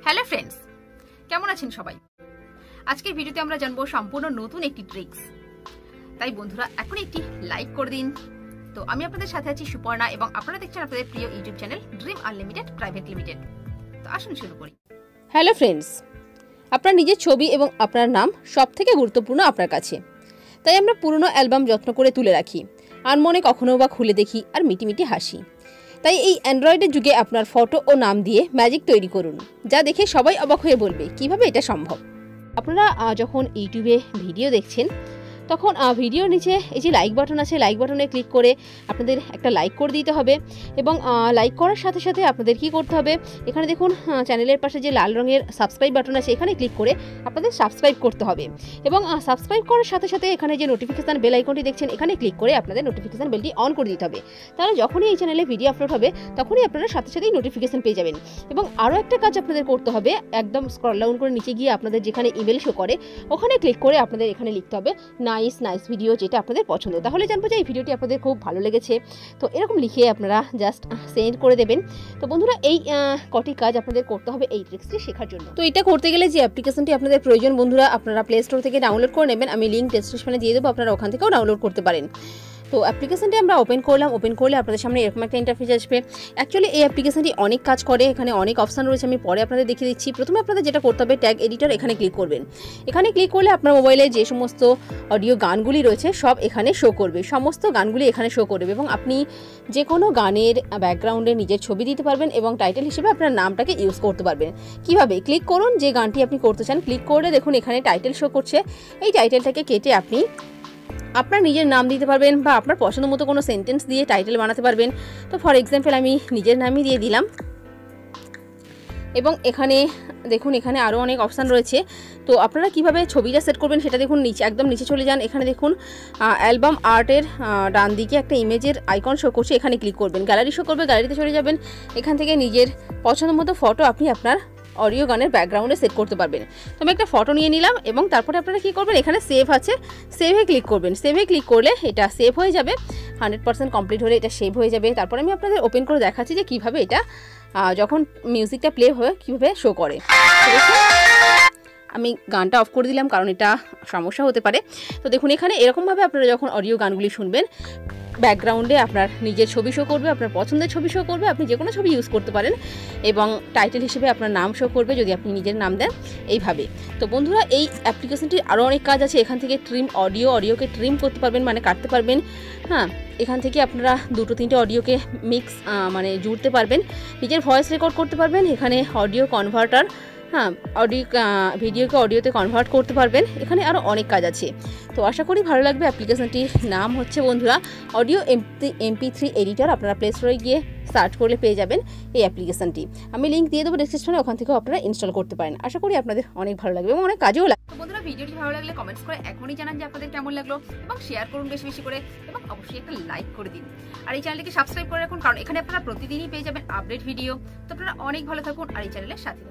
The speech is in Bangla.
হ্যালো ফ্রেন্ডস, কেমন আছেন সবাই? আজকের ভিডিওতে আমরা জানবো সম্পূর্ণ নতুন একটি ট্রিক্স। তাই বন্ধুরা এখন একটি লাইক করে দিন। তো আমি আপনাদের সাথে আছি সুপর্ণা এবং আপনারা দেখছেন আপনাদের প্রিয় YouTube channel dream unlimited private limited. তো আসুন শুরু করি। হ্যালো ফ্রেন্ডস, আপনার নিজের ছবি এবং আপনার নাম সবথেকে গুরুত্বপূর্ণ আপনার কাছে। তাই আমরা পুরনো অ্যালবাম যত্ন করে তুলে রাখি, আর মনে কখনো বা খুলে দেখি আর মিটিমিটি হাসি। তাই এই অ্যান্ড্রয়েডের যুগে আপনার ফটো ও নাম দিয়ে ম্যাজিক তৈরি করুন, যা দেখে সবাই অবাক হয়ে বলবে কিভাবে এটা সম্ভব। আপনারা যখন ইউটিউবে ভিডিও দেখছেন তখন ভিডিওর নিচে এই যে লাইক বাটন আছে, লাইক বাটনে ক্লিক করে আপনাদের একটা লাইক করে দিতে হবে। এবং লাইক করার সাথে সাথে আপনাদের কি করতে হবে, এখানে দেখুন চ্যানেলের পাশে যে লাল রঙের সাবস্ক্রাইব বাটন আছে, এখানে ক্লিক করে আপনাদের সাবস্ক্রাইব করতে হবে। এবং সাবস্ক্রাইব করার সাথে সাথে এখানে যে নোটিফিকেশান বেল আইকনটি দেখছেন, এখানে ক্লিক করে আপনাদের নোটিফিকেশান বেলটি অন করে দিতে হবে। তাহলে যখনই এই চ্যানেলে ভিডিও আপলোড হবে তখনই আপনারা সাথে সাথেই নোটিফিকেশান পেয়ে যাবেন। এবং আরও একটা কাজ আপনাদের করতে হবে, একদম স্ক্রল ডাউন করে নিচে গিয়ে আপনাদের যেখানে ইমেল শো করে ওখানে ক্লিক করে আপনাদের এখানে লিখতে হবে নাইস ভিডিও, যেটা আপনাদের পছন্দ। তাহলে জানবো যে এই ভিডিওটি আপনাদের খুব ভালো লেগেছে। তো এরকম লিখে আপনারা জাস্ট সেন্ড করে দেবেন। তো বন্ধুরা এই কটি কাজ আপনাদের করতে হবে এই ট্রিক্সটি শেখার জন্য। তো এটা করতে গেলে যে অ্যাপ্লিকেশনটি আপনাদের প্রয়োজন বন্ধুরা, আপনারা প্লে স্টোর থেকে ডাউনলোড করে নেবেন। আমি লিঙ্ক ডেসক্রিপশনে দিয়ে দেবো, আপনারা ওখান থেকেও ডাউনলোড করতে পারেন। তো অ্যাপ্লিকেশনটি আমরা ওপেন করলে আপনাদের সামনে এরকম একটা ইন্টারফেস আসবে। অ্যাকচুয়ালি এই অ্যাপ্লিকেশনটি অনেক কাজ করে, এখানে অনেক অপশান রয়েছে, আমি পরে আপনাদের দেখিয়ে দিচ্ছি। প্রথমে আপনাদের যেটা করতে হবে, ট্যাগ এডিটর, এখানে ক্লিক করবেন। এখানে ক্লিক করলে আপনার মোবাইলে যে সমস্ত অডিও গানগুলি রয়েছে সব এখানে শো করবে, সমস্ত গানগুলি এখানে শো করবে। এবং আপনি যে কোনো গানের ব্যাকগ্রাউন্ডে নিজের ছবি দিতে পারবেন এবং টাইটেল হিসেবে আপনার নামটাকে ইউজ করতে পারবেন। কিভাবে? ক্লিক করুন যে গানটি আপনি করতে চান, ক্লিক করলে দেখুন এখানে টাইটেল শো করছে। এই টাইটেলটাকে কেটে আপনি আপনার নিজের নাম দিতে পারবেন বা আপনার পছন্দ মতো কোনো সেন্টেন্স দিয়ে টাইটেল বানাতে পারবেন। তো ফর এক্সাম্পল আমি নিজের নামই দিয়ে দিলাম। এবং এখানে দেখুন এখানে আরও অনেক অপশান রয়েছে। তো আপনারা কিভাবে ছবিটা সেট করবেন সেটা দেখুন, নিচে একদম নিচে চলে যান। এখানে দেখুন অ্যালবাম আর্টের ডান দিকে একটা ইমেজের আইকন শো করছে, এখানে ক্লিক করবেন। গ্যালারি শো করবে, গ্যালারিতে চলে যাবেন। এখান থেকে নিজের পছন্দ মতো ফটো আপনি আপনার অডিও গানের ব্যাকগ্রাউন্ডে সেট করতে পারবেন। তো আমি একটা ফটো নিয়ে নিলাম এবং তারপরে আপনারা কী করবেন, এখানে সেভ আছে, সেভে ক্লিক করবেন। সেভে ক্লিক করলে এটা সেভ হয়ে যাবে, 100% কমপ্লিট হলে এটা সেভ হয়ে যাবে। তারপরে আমি আপনাদের ওপেন করে দেখাচ্ছি যে কীভাবে এটা যখন মিউজিকটা প্লে হয়ে কীভাবে শো করে। আমি গানটা অফ করে দিলাম কারণ এটা সমস্যা হতে পারে। তো দেখুন এখানে এরকমভাবে আপনারা যখন অডিও গানগুলি শুনবেন, ব্যাকগ্রাউন্ডে আপনার নিজের ছবি শো করবে, আপনার পছন্দের ছবি শো করবে, আপনি যে কোনো ছবি ইউজ করতে পারেন। এবং টাইটেল হিসেবে আপনার নাম শো করবে যদি আপনি নিজের নাম দেন, এইভাবে। তো বন্ধুরা এই অ্যাপ্লিকেশনটির আরও অনেক কাজ আছে। এখান থেকে ট্রিম অডিওকে ট্রিম করতে পারবেন, মানে কাটতে পারবেন। হ্যাঁ, এখান থেকে আপনারা 2-3টে অডিওকে মিক্স মানে জুড়তে পারবেন, নিজের ভয়েস রেকর্ড করতে পারবেন। এখানে অডিও কনভার্টার, হ্যাঁ ভিডিওকে অডিওতে কনভার্ট করতে পারবেন। এখানে আরও অনেক কাজ আছে। তো আশা করি ভালো লাগবে। অ্যাপ্লিকেশনটির নাম হচ্ছে বন্ধুরা অডিও MP3 এডিটর। আপনারা প্লে স্টোরে গিয়ে সার্চ করলে পেয়ে যাবেন এই অ্যাপ্লিকেশনটি। আমি লিঙ্ক দিয়ে দেবো ডিসক্রিপশনে, ওখান থেকেও আপনারা ইনস্টল করতে পারেন। আশা করি আপনাদের অনেক ভালো লাগবে এবং অনেক কাজেও লাগবে। তো বন্ধুরা ভিডিওটি ভালো লাগলে কমেন্টস করে এখনই জানান যে আপনাদের কেমন লাগলো এবং শেয়ার করুন বেশি বেশি করে এবং অবশ্যই একটা লাইক করে দিন। আর এই চ্যানেলটিকে সাবস্ক্রাইব করে রাখুন, কারণ এখানে আপনারা প্রতিদিনই পেয়ে যাবেন আপডেট ভিডিও। তো আপনারা অনেক ভালো থাকুন আর এই চ্যানেলের সাথে